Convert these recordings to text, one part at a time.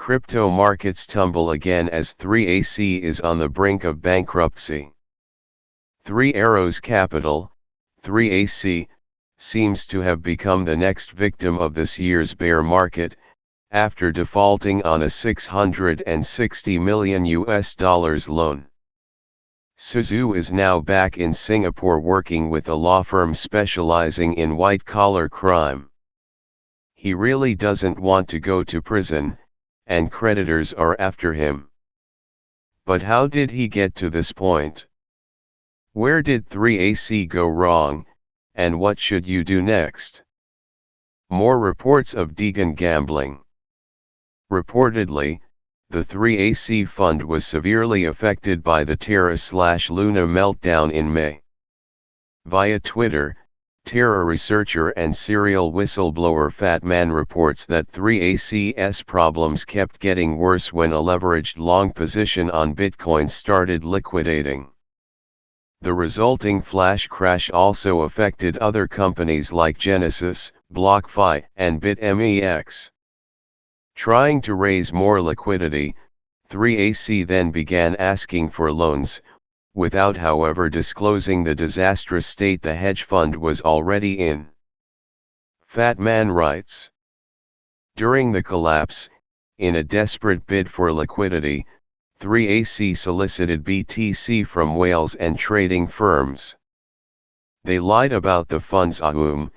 Crypto markets tumble again as 3AC is on the brink of bankruptcy. Three Arrows Capital, 3AC, seems to have become the next victim of this year's bear market, after defaulting on a $660 million loan. Suzu is now back in Singapore working with a law firm specializing in white-collar crime. He really doesn't want to go to prison, and creditors are after him. But how did he get to this point? Where did 3AC go wrong, and what should you do next? More reports of Deegan gambling. Reportedly, the 3AC fund was severely affected by the Terra/Luna meltdown in May. Via Twitter, Terra researcher and serial whistleblower Fat Man reports that 3AC's problems kept getting worse when a leveraged long position on Bitcoin started liquidating. The resulting flash crash also affected other companies like Genesis, BlockFi, and BitMEX. Trying to raise more liquidity, 3AC then began asking for loans, without however disclosing the disastrous state the hedge fund was already in. Fat Man writes, during the collapse, in a desperate bid for liquidity, 3AC solicited BTC from whales and trading firms. They lied about the fund's AUM,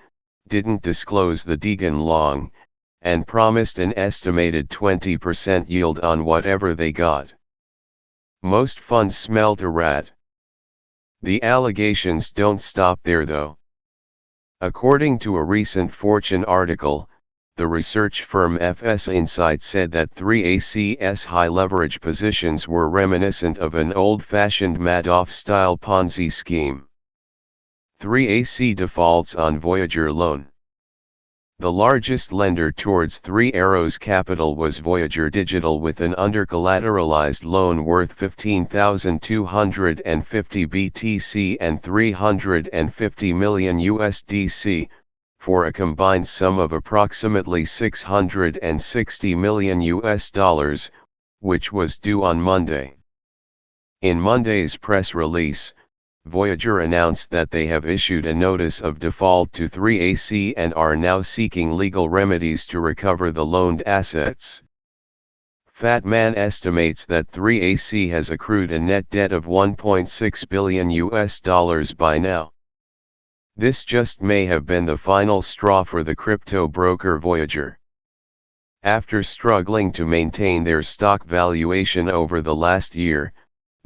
didn't disclose the Deegan long, and promised an estimated 20% yield on whatever they got. Most funds smelt a rat. The allegations don't stop there though. According to a recent Fortune article, the research firm FS Insight said that 3AC's high leverage positions were reminiscent of an old-fashioned Madoff-style Ponzi scheme. 3AC defaults on Voyager loan. The largest lender towards Three Arrows Capital was Voyager Digital with an under-collateralized loan worth 15,250 BTC and $350 million USDC, for a combined sum of approximately $660 million, which was due on Monday. In Monday's press release, Voyager announced that they have issued a notice of default to 3AC and are now seeking legal remedies to recover the loaned assets. Fat Man estimates that 3AC has accrued a net debt of $1.6 billion by now. This just may have been the final straw for the crypto broker Voyager. After struggling to maintain their stock valuation over the last year,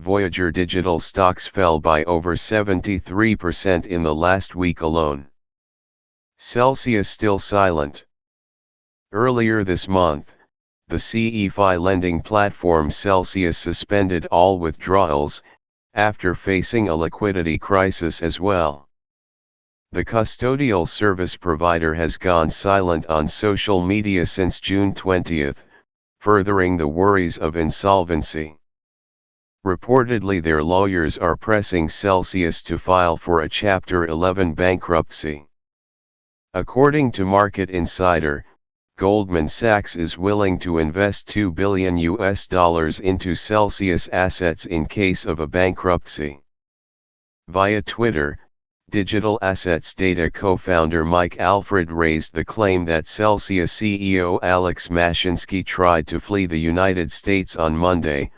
Voyager Digital stocks fell by over 73% in the last week alone. Celsius still silent. Earlier this month, the CeFi lending platform Celsius suspended all withdrawals, after facing a liquidity crisis as well. The custodial service provider has gone silent on social media since June 20, furthering the worries of insolvency. Reportedly, their lawyers are pressing Celsius to file for a Chapter 11 bankruptcy. According to Market Insider, Goldman Sachs is willing to invest $2 billion into Celsius assets in case of a bankruptcy. Via Twitter, Digital Assets Data co-founder Mike Alfred raised the claim that Celsius CEO Alex Mashinsky tried to flee the United States on Monday,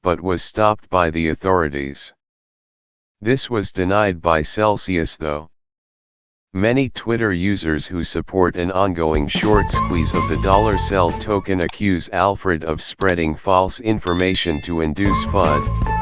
but was stopped by the authorities. This was denied by Celsius though. Many Twitter users who support an ongoing short squeeze of the dollar cell token accuse Alfred of spreading false information to induce FUD.